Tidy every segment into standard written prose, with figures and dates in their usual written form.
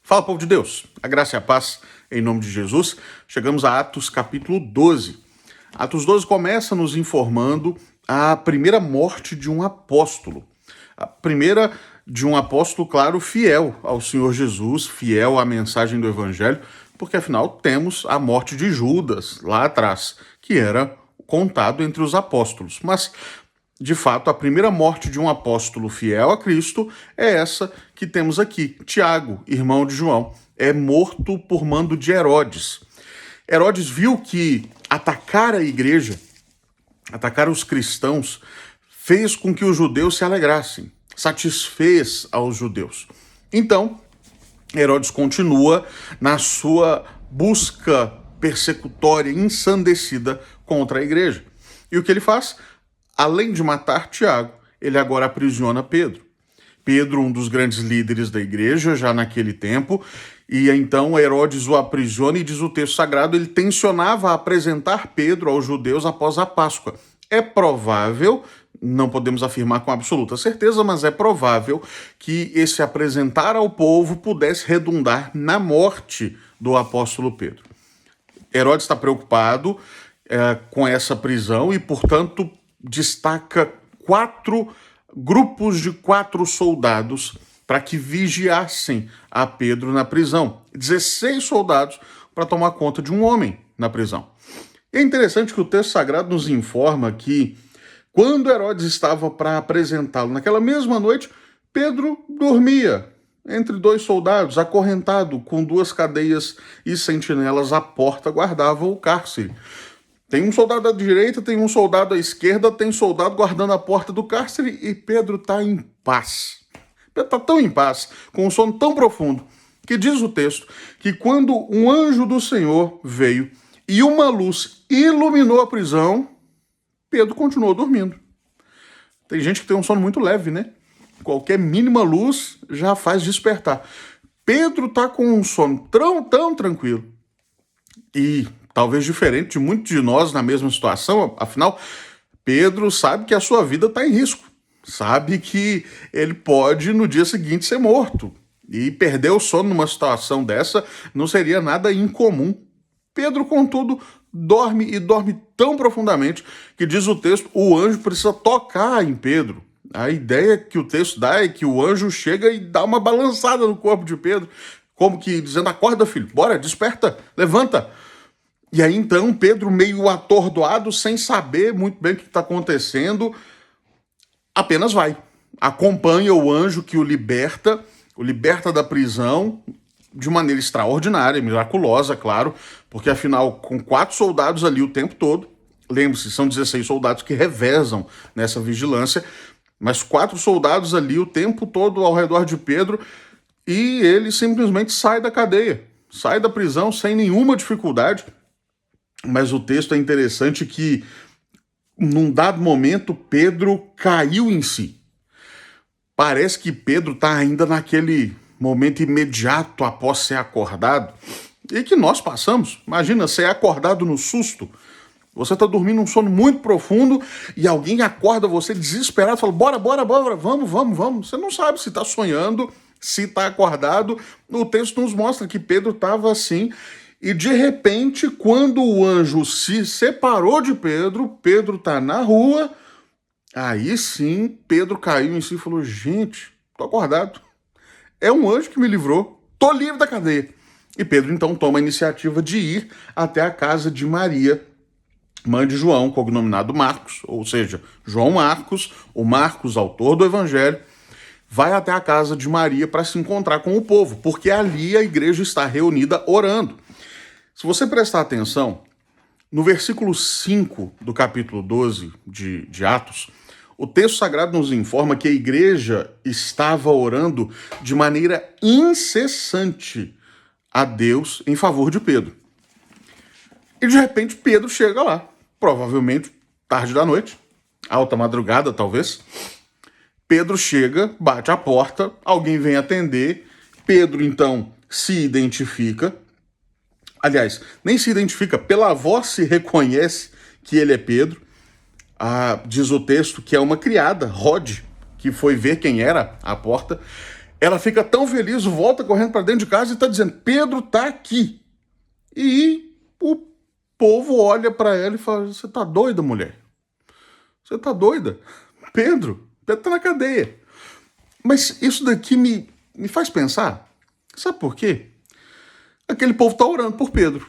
Fala, povo de Deus, a graça e a paz em nome de Jesus. Chegamos a Atos capítulo 12. Atos 12 começa nos informando a primeira morte de um apóstolo. A primeira de um apóstolo, claro, fiel ao Senhor Jesus, fiel à mensagem do Evangelho, porque afinal temos a morte de Judas lá atrás, que era contado entre os apóstolos. Mas de fato, a primeira morte de um apóstolo fiel a Cristo é essa que temos aqui. Tiago, irmão de João, é morto por mando de Herodes. Herodes viu que atacar a igreja, atacar os cristãos, fez com que os judeus se alegrassem, satisfez aos judeus. Então, Herodes continua na sua busca persecutória, ensandecida contra a igreja. E o que ele faz? Além de matar Tiago, ele agora aprisiona Pedro. Pedro, um dos grandes líderes da igreja, já naquele tempo, e então Herodes o aprisiona e diz o texto sagrado, ele tensionava apresentar Pedro aos judeus após a Páscoa. É provável, não podemos afirmar com absoluta certeza, mas é provável que esse apresentar ao povo pudesse redundar na morte do apóstolo Pedro. Herodes está preocupado com essa prisão e, portanto, destaca 4 grupos de 4 soldados para que vigiassem a Pedro na prisão. 16 soldados para tomar conta de um homem na prisão. É interessante que o texto sagrado nos informa que, quando Herodes estava para apresentá-lo naquela mesma noite, Pedro dormia entre 2 soldados, acorrentado com 2 cadeias e sentinelas à porta, guardavam o cárcere. Tem um soldado à direita, tem um soldado à esquerda, tem soldado guardando a porta do cárcere e Pedro está em paz. Pedro está tão em paz, com um sono tão profundo, que diz o texto que quando um anjo do Senhor veio e uma luz iluminou a prisão, Pedro continuou dormindo. Tem gente que tem um sono muito leve, né? Qualquer mínima luz já faz despertar. Pedro está com um sono tão tranquilo. E talvez diferente de muitos de nós na mesma situação, afinal, Pedro sabe que a sua vida está em risco. Sabe que ele pode, no dia seguinte, ser morto. E perder o sono numa situação dessa não seria nada incomum. Pedro, contudo, dorme e dorme tão profundamente que, diz o texto, o anjo precisa tocar em Pedro. A ideia que o texto dá é que o anjo chega e dá uma balançada no corpo de Pedro, como que dizendo, acorda, filho, bora, desperta, levanta. E aí, então, Pedro, meio atordoado, sem saber muito bem o que está acontecendo, apenas vai. Acompanha o anjo que o liberta da prisão de maneira extraordinária, miraculosa, claro, porque, afinal, com 4 soldados ali o tempo todo, lembre-se, são 16 soldados que revezam nessa vigilância, mas 4 soldados ali o tempo todo ao redor de Pedro, e ele simplesmente sai da cadeia, sai da prisão sem nenhuma dificuldade. Mas o texto é interessante que, num dado momento, Pedro caiu em si. Parece que Pedro está ainda naquele momento imediato após ser acordado, e que nós passamos. Imagina, ser acordado no susto. Você está dormindo um sono muito profundo e alguém acorda você desesperado e fala, bora, vamos. Você não sabe se está sonhando, se está acordado. O texto nos mostra que Pedro estava assim. E de repente, quando o anjo se separou de Pedro, Pedro está na rua, aí sim Pedro caiu em si e falou, gente, tô acordado. É um anjo que me livrou, tô livre da cadeia. E Pedro então toma a iniciativa de ir até a casa de Maria, mãe de João, cognominado Marcos, ou seja, João Marcos, o Marcos, autor do Evangelho, vai até a casa de Maria para se encontrar com o povo, porque ali a igreja está reunida orando. Se você prestar atenção, no versículo 5 do capítulo 12 de Atos, o texto sagrado nos informa que a igreja estava orando de maneira incessante a Deus em favor de Pedro. E de repente Pedro chega lá, provavelmente tarde da noite, alta madrugada talvez. Pedro chega, bate a porta, alguém vem atender, Pedro então se identifica. Aliás, nem se identifica, pela voz se reconhece que ele é Pedro. Diz o texto que é uma criada, Rode, que foi ver quem era à porta. Ela fica tão feliz, volta correndo para dentro de casa e está dizendo: Pedro está aqui. E o povo olha para ela e fala: você está doida, mulher? Você está doida? Pedro está na cadeia. Mas isso daqui me faz pensar. Sabe por quê? Aquele povo está orando por Pedro.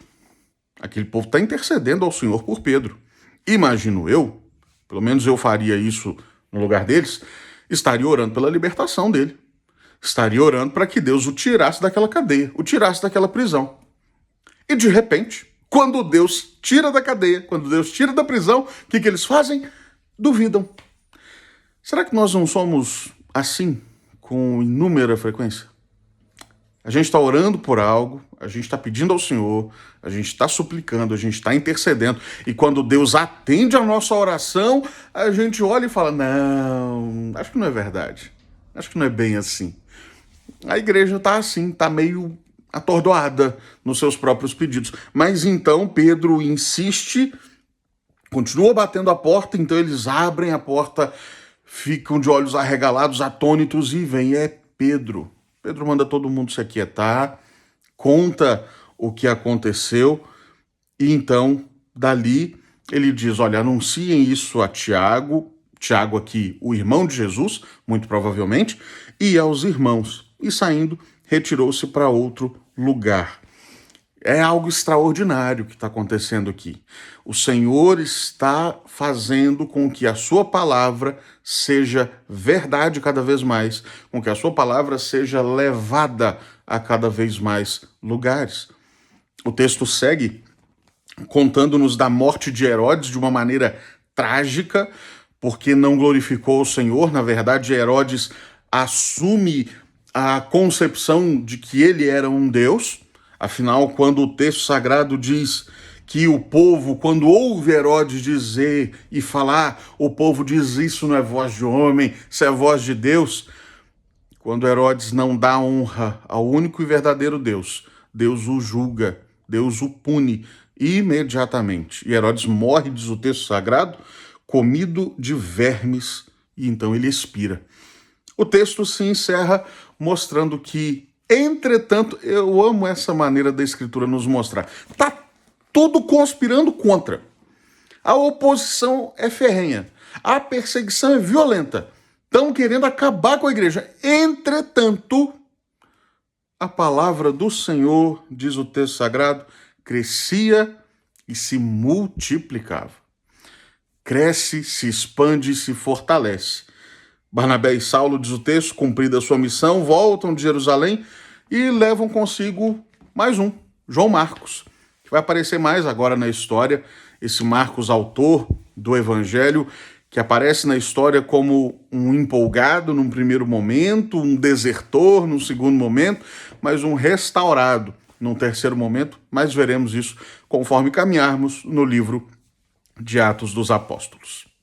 Aquele povo está intercedendo ao Senhor por Pedro. Imagino eu, pelo menos eu faria isso no lugar deles, estaria orando pela libertação dele. Estaria orando para que Deus o tirasse daquela cadeia, o tirasse daquela prisão. E de repente, quando Deus tira da cadeia, quando Deus tira da prisão, o que eles fazem? Duvidam. Será que nós não somos assim com inúmera frequência? A gente está orando por algo, a gente está pedindo ao Senhor, a gente está suplicando, a gente está intercedendo, e quando Deus atende a nossa oração, a gente olha e fala: não, acho que não é verdade, acho que não é bem assim. A igreja está assim, está meio atordoada nos seus próprios pedidos. Mas então Pedro insiste, continua batendo a porta, então eles abrem a porta, ficam de olhos arregalados, atônitos, e vem, é Pedro. Pedro manda todo mundo se aquietar, conta o que aconteceu, e então, dali, ele diz: olha, anunciem isso a Tiago aqui, o irmão de Jesus, muito provavelmente, e aos irmãos. E saindo, retirou-se para outro lugar. É algo extraordinário que está acontecendo aqui. O Senhor está fazendo com que a sua palavra seja verdade cada vez mais, com que a sua palavra seja levada a cada vez mais lugares. O texto segue contando-nos da morte de Herodes de uma maneira trágica, porque não glorificou o Senhor. Na verdade, Herodes assume a concepção de que ele era um Deus. Afinal, quando o texto sagrado diz que o povo, quando ouve Herodes dizer e falar, o povo diz: isso não é voz de homem, isso é voz de Deus. Quando Herodes não dá honra ao único e verdadeiro Deus, Deus o julga, Deus o pune imediatamente. E Herodes morre, diz o texto sagrado, comido de vermes, e então ele expira. O texto se encerra mostrando que, entretanto, eu amo essa maneira da Escritura nos mostrar, está tudo conspirando contra. A oposição é ferrenha, a perseguição é violenta, estão querendo acabar com a igreja. Entretanto, a palavra do Senhor, diz o texto sagrado, crescia e se multiplicava. Cresce, se expande e se fortalece. Barnabé e Saulo, diz o texto, cumprida a sua missão, voltam de Jerusalém e levam consigo mais um, João Marcos, que vai aparecer mais agora na história. Esse Marcos, autor do Evangelho, que aparece na história como um empolgado num primeiro momento, um desertor num segundo momento, mas um restaurado num terceiro momento. Mas veremos isso conforme caminharmos no livro de Atos dos Apóstolos.